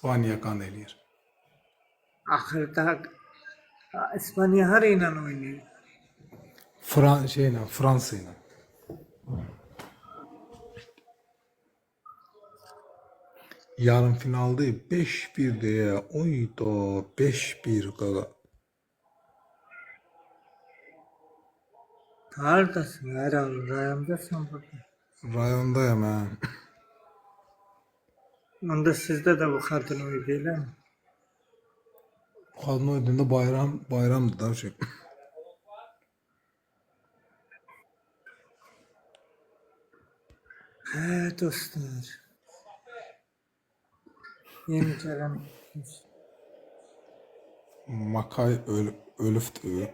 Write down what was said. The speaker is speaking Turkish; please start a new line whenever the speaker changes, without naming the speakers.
İspanya qan eləyir.
Axırda İspanya hara ilə oynayır?
Fransa ilə. Yarım finalda 5-1 deyə. Oyda 5-1 qaqa.
Haradasın? Herhalde rayondasın burada.
Rayondayam hə.
Onda sizde de bu kadın oy değil mi?
Qadın oynadığında bayramdır da şey.
He dostlar. Yeni gelen
Makay ölübdür.